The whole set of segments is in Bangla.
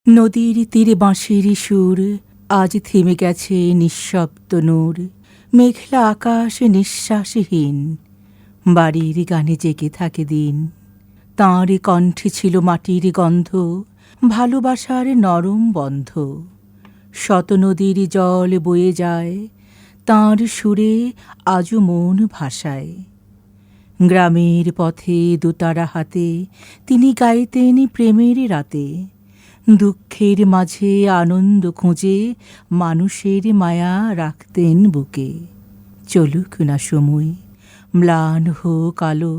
নদীর তীরে বাঁশির সুর, আজ থেমে গেছে নিঃশব্দ নূর। মেঘলা আকাশ নিঃশ্বাসহীন, বাড়ির গানে জেগে থাকে দিন। তাঁর কণ্ঠে ছিল মাটির গন্ধ, ভালোবাসার নরম বন্ধ। শত নদীর জল বয়ে যায়, তাঁর সুরে আজও মন ভাসায়। গ্রামের পথে দোতারা হাতে তিনি গাইতেন প্রেমের রাতে। দুঃখের মাঝে আনন্দ খুঁজে মানুষের মায়া রাখতেন বুকে। চলুক না সময়, ম্লান হোক আলো,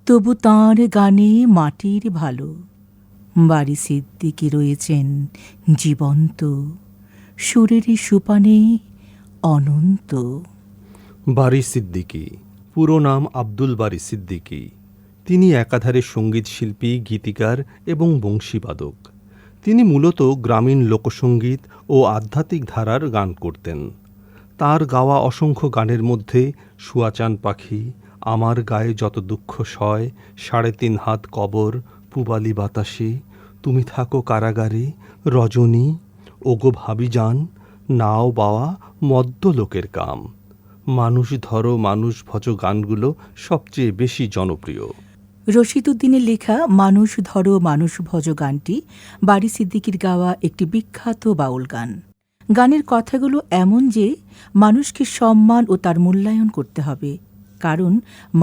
তবু তাঁর গানে মাটির ভালো। বাড়ি সিদ্দিকী রয়েছেন জীবন্ত, সুরের সুপানে অনন্ত। বারী সিদ্দিকী, পুরো নাম আব্দুল বারী সিদ্দিকী। তিনি একাধারে সঙ্গীত শিল্পী, গীতিকার এবং বংশীবাদক। তিনি মূলত গ্রামীণ লোকসঙ্গীত ও আধ্যাত্মিক ধারার গান করতেন। তার গাওয়া অসংখ্য গানের মধ্যে সুয়াচান পাখি, আমার গায়ে যত দুঃখ সয়, ৩.৫ হাত কবর, পূবালি বাতাসে, তুমি থাকো কারাগারে, রজনী, ওগো ভাবিজান, নাও বাওয়া মদ্য লোকের কাম, মানুষ ধরো মানুষ ভজ গানগুলো সবচেয়ে বেশি জনপ্রিয়। রশিদ উদ্দিনের লেখা মানুষ ধরো মানুষ ভজ গানটি বারী সিদ্দিকীর গাওয়া একটি বিখ্যাত বাউল গান। গানের কথাগুলো এমন যে মানুষকে সম্মান ও তার মূল্যায়ন করতে হবে, কারণ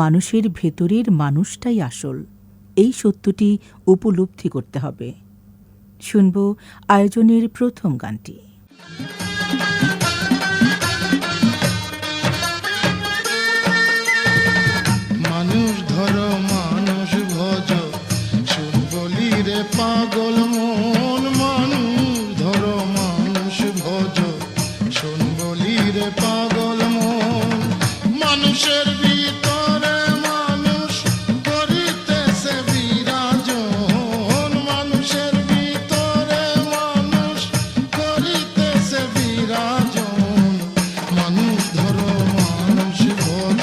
মানুষের ভেতরের মানুষটাই আসল। এই সত্যটি উপলব্ধি করতে হবে। শুনব আয়োজনের প্রথম গানটি। মানুষ ধরো মানুষ ভজ, শুন বলি রে পাগল মন। মানুষ ধরো মানুষ ভজ, শুন বলি রে পাগল মন। মানুষের ভিতরে মানুষ করিতেছে বিরাজন, মানুষের ভিতরে মানুষ করিতেছে বিরাজন। মানুষ ধরো মানুষ ভজ,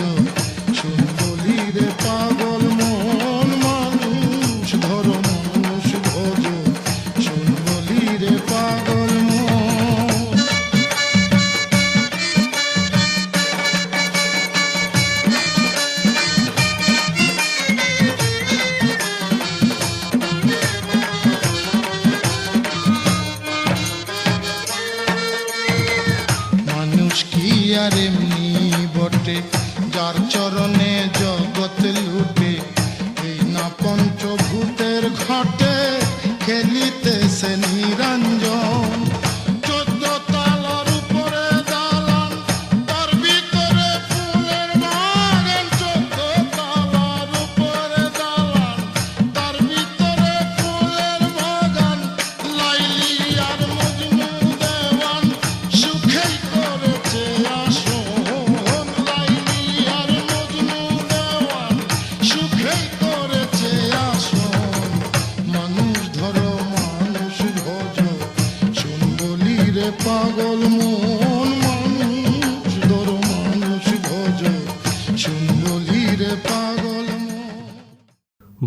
শুন বলি রে পাগল মন। মানুষ ধরো মানুষ ভজ, শুন বলি রে পাগল মন। মানুষ কি আর এমনি বটে, যার চরণে জগৎ লুটে। এই না পঞ্চভূতের ঘটে, খেলিতেছে নিরঞ্জন। 14 তালার উপরে দালান, তার ভিতরে ফুলের বাগান। 14 তালার উপরে দালান, তার ভিতরে ফুলের বাগান। লাইলি আর মজনু দেওয়ান সুখেই করেছে আসন। লাইলি আর মজনু দেওয়ান সুখেই করেছে আসন। মানুষ ধরো মানুষ ভজ, শুন বলি রে পাগল মন। মানুষ ধরো মানুষ ভজ, শুন বলি রে পাগল মন।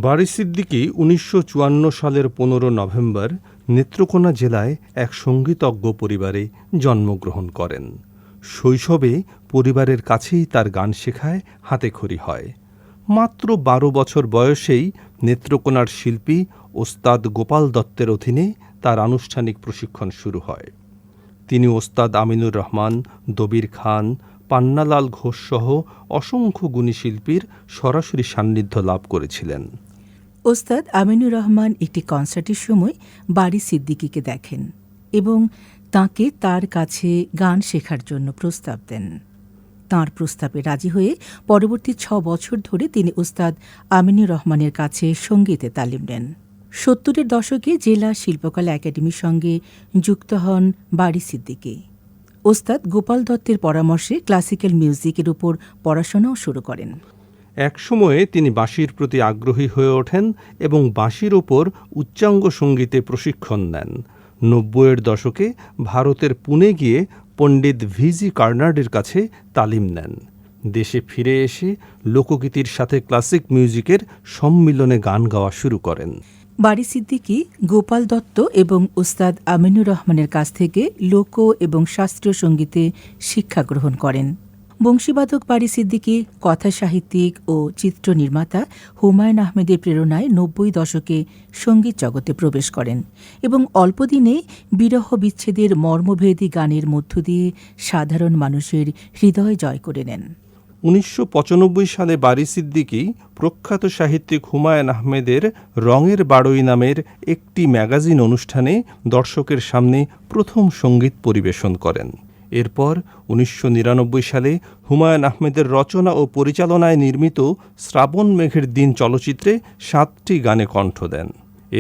বারী সিদ্দিকী ১৯৫৪ সালের ১৫ নভেম্বর নেত্রকোনা জেলায় এক সঙ্গীতজ্ঞ পরিবারে জন্মগ্রহণ করেন। শৈশবে পরিবারের কাছেই তার গান শেখায় হাতেখড়ি হয়। মাত্র ১২ বছর বয়সেই নেত্রকোনার শিল্পী ওস্তাদ গোপাল দত্তের অধীনে তার আনুষ্ঠানিক প্রশিক্ষণ শুরু হয়। তিনি ওস্তাদ আমিনুর রহমান, দবির খান, পান্নালাল ঘোষ সহ অসংখ্য গুণী শিল্পীর সরাসরি সান্নিধ্য লাভ করেছিলেন। ওস্তাদ আমিনুর রহমান একটি কনসার্টের সময় বারী সিদ্দিকীকে দেখেন এবং তাঁকে তার কাছে গান শেখার জন্য প্রস্তাব দেন। তাঁর প্রস্তাবে রাজি হয়ে পরবর্তী ৬ বছর ধরে তিনি ওস্তাদ আমিনুর রহমানের কাছে সঙ্গীতে তালিম নেন। ৭০-এর দশকে জেলা শিল্পকলা একাডেমির সঙ্গে যুক্ত হন বারী সিদ্দিকী। ওস্তাদ গোপাল দত্তের পরামর্শে ক্লাসিক্যাল মিউজিকের উপর পড়াশোনাও শুরু করেন। এক সময়ে তিনি বাঁশির প্রতি আগ্রহী হয়ে ওঠেন এবং বাঁশির ওপর উচ্চাঙ্গ সঙ্গীতে প্রশিক্ষণ নেন। ৯০-এর দশকে ভারতের পুনে গিয়ে পণ্ডিত ভিজি কার্নাডের কাছে তালিম নেন। দেশে ফিরে এসে লোকগীতির সাথে ক্লাসিক মিউজিকের সম্মিলনে গান গাওয়া শুরু করেন। বারী সিদ্দিকী গোপাল দত্ত এবং ওস্তাদ আমিনুর রহমানের কাছ থেকে লোক এবং শাস্ত্রীয় সঙ্গীতে শিক্ষা গ্রহণ করেন। বংশীবাদক বারী সিদ্দিকী কথাসাহিত্যিক ও চিত্রনির্মাতা হুমায়ূন আহমেদের প্রেরণায় ৯০ দশকে সঙ্গীত জগতে প্রবেশ করেন এবং অল্পদিনে বিরহ বিচ্ছেদের মর্মভেদী গানের মধ্য দিয়ে সাধারণ মানুষের হৃদয় জয় করে নেন। ১৯৯৫ সালে বারী সিদ্দিকী প্রখ্যাত সাহিত্যিক হুমায়ূন আহমেদের রঙের বাড়ই নামের একটি ম্যাগাজিন অনুষ্ঠানে দর্শকের সামনে প্রথম সঙ্গীত পরিবেশন করেন। এরপর ১৯৯৯ সালে হুমায়ূন আহমেদের রচনা ও পরিচালনায় নির্মিত শ্রাবণ মেঘের দিন চলচ্চিত্রে ৭টি গানে কণ্ঠ দেন।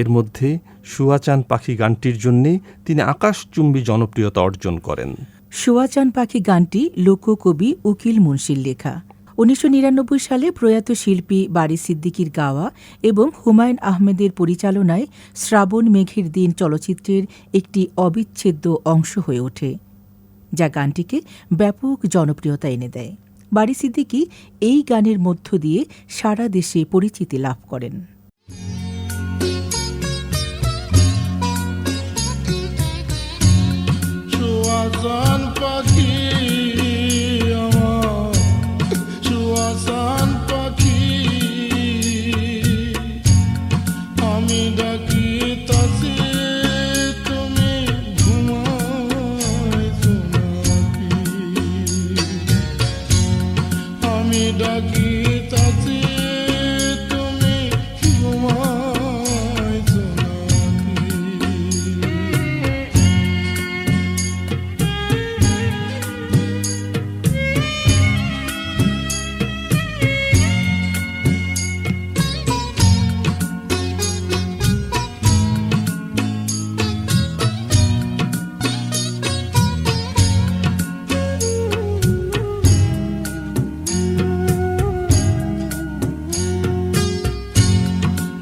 এর মধ্যে শুয়াচান পাখি গানটির জন্যে তিনি আকাশচুম্বী জনপ্রিয়তা অর্জন করেন। শুয়াচান পাখি গানটি লোককবি উকিল মুন্সির লেখা। ১৯৯৯ সালে প্রয়াত শিল্পী বারী সিদ্দিকীর গাওয়া এবং হুমায়ূন আহমেদের পরিচালনায় শ্রাবণ মেঘের দিন চলচ্চিত্রের একটি অবিচ্ছেদ্য অংশ হয়ে ওঠে, যা গানটিকে ব্যাপক জনপ্রিয়তা এনে দেয়। বারী সিদ্দিকী এই গানের মধ্য দিয়ে সারা দেশে পরিচিতি লাভ করেন। শুয়াচান পাখি আমার, শুয়াচান পাখি, আমি ডাকিতাছি তুমি ঘুমাইছো নাকি? আমি ডাকিতাছি তুমি ঘুমাইছো নাকি?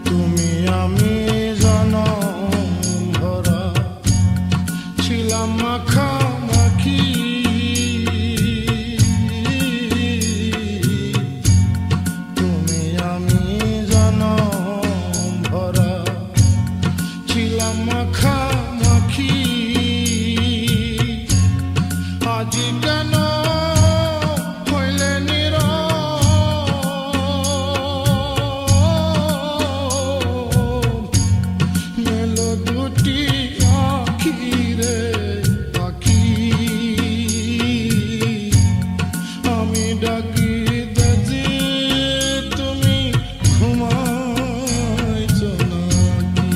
তুমি আমি জনম ভরা ছিলাম মাখামাখি, তুমি আমি জনম ভরা ছিলাম মাখামাখি, আজ কেন হইলে নীরব? মেলো দুটি আখি রে পাখি, আমি ডাকিতেছি তুমি ঘুমাইছো নাকি?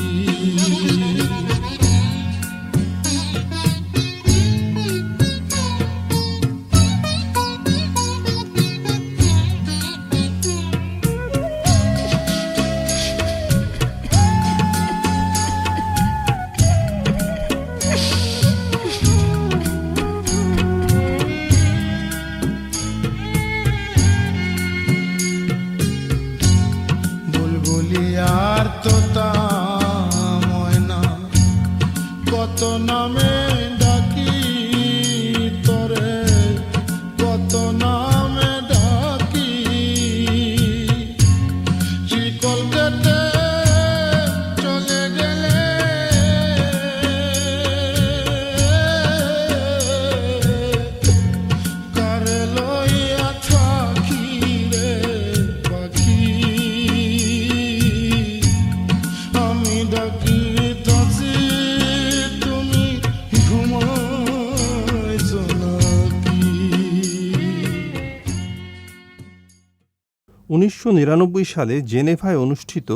১৯৯৯ সালে জেনেভায় অনুষ্ঠিত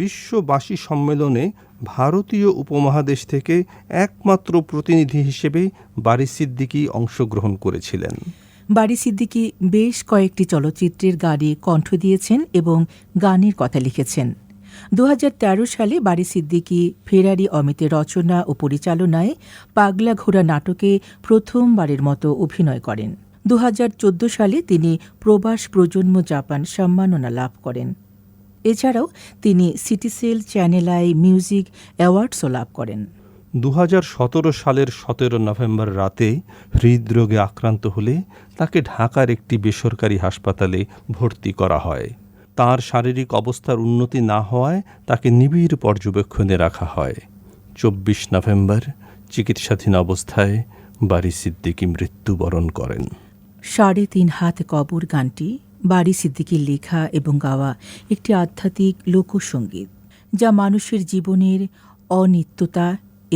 বিশ্ববাসী সম্মেলনে ভারতীয় উপমহাদেশ থেকে একমাত্র প্রতিনিধি হিসেবে বারী সিদ্দিকী অংশগ্রহণ করেছিলেন। বারী সিদ্দিকী বেশ কয়েকটি চলচ্চিত্রের গানে কণ্ঠ দিয়েছেন এবং গানের কথা লিখেছেন। ২০১৩ সালে বারী সিদ্দিকী ফেরারি অমিতের রচনা ও পরিচালনায় পাগলা ঘোড়া নাটকে প্রথমবারের মতো অভিনয় করেন। ২০১৪ সালে তিনি প্রবাস প্রজন্ম জাপান সম্মাননা লাভ করেন। এছাড়াও তিনি সিটিসেল চ্যানেল আই মিউজিক অ্যাওয়ার্ডসও লাভ করেন। ২০১৭ সালের ১৭ নভেম্বর রাতে হৃদরোগে আক্রান্ত হলে তাকে ঢাকার একটি বেসরকারি হাসপাতালে ভর্তি করা হয়। তার শারীরিক অবস্থার উন্নতি না হওয়ায় তাকে নিবিড় পর্যবেক্ষণে রাখা হয়। 24 নভেম্বর চিকিৎসাধীন অবস্থায় বারী সিদ্দিকী মৃত্যুবরণ করেন। 3.5 হাত কবর গানটি বারী সিদ্দিকীর লেখা এবং গাওয়া একটি আধ্যাত্মিক লোকসঙ্গীত, যা মানুষের জীবনের অনিত্যতা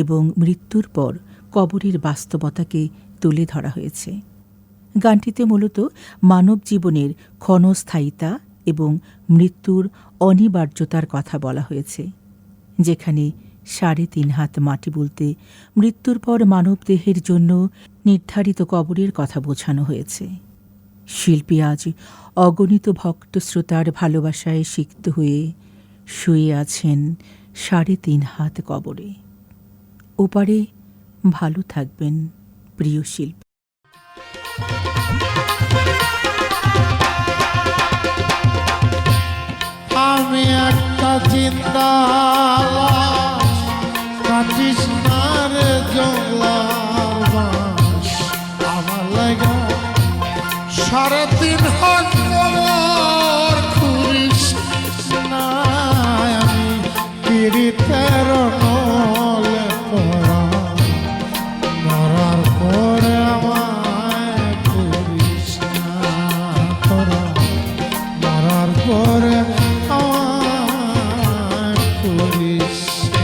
এবং মৃত্যুর পর কবরের বাস্তবতাকে তুলে ধরা হয়েছে। গানটিতে মূলত মানব জীবনের ক্ষণস্থায়িতা এবং মৃত্যুর অনিবার্যতার কথা বলা হয়েছে, যেখানে 3.5 হাত মাটি বলতে মৃত্যুর পর মানবদেহের জন্য নির্ধারিত কবরের কথা বোঝানো হয়েছে। শিল্পী আজ অগণিত ভক্ত শ্রোতার ভালোবাসায় সিক্ত হয়ে শুয়ে আছেন 3.5 হাত কবরে। ওপারে ভালো থাকবেন প্রিয় শিল্পী। আমি একটা জিন্দা লাশ, কাটিস না রে জংলার বাঁশ। আমার লাগা 3.5 হাত কবর খুঁড়িস না। আমি পীড়িতের নলে পড়া, মরার পরে আমায় করিস না তোরা, মরার পরে আমায় করিস না।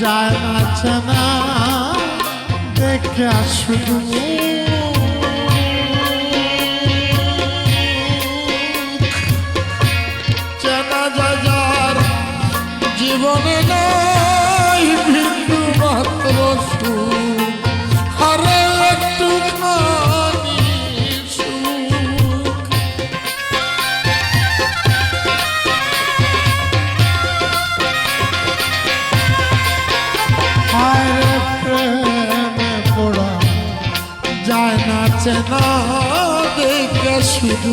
যায় নাচে না দেখে শুধু চেনা যায় যার জীবনে নাই বিন্দু মাত্র সুখ, আরে একটুখানি সুখ। হায়রে প্রেমে পড়া যায় নাচে না দেখে শুধু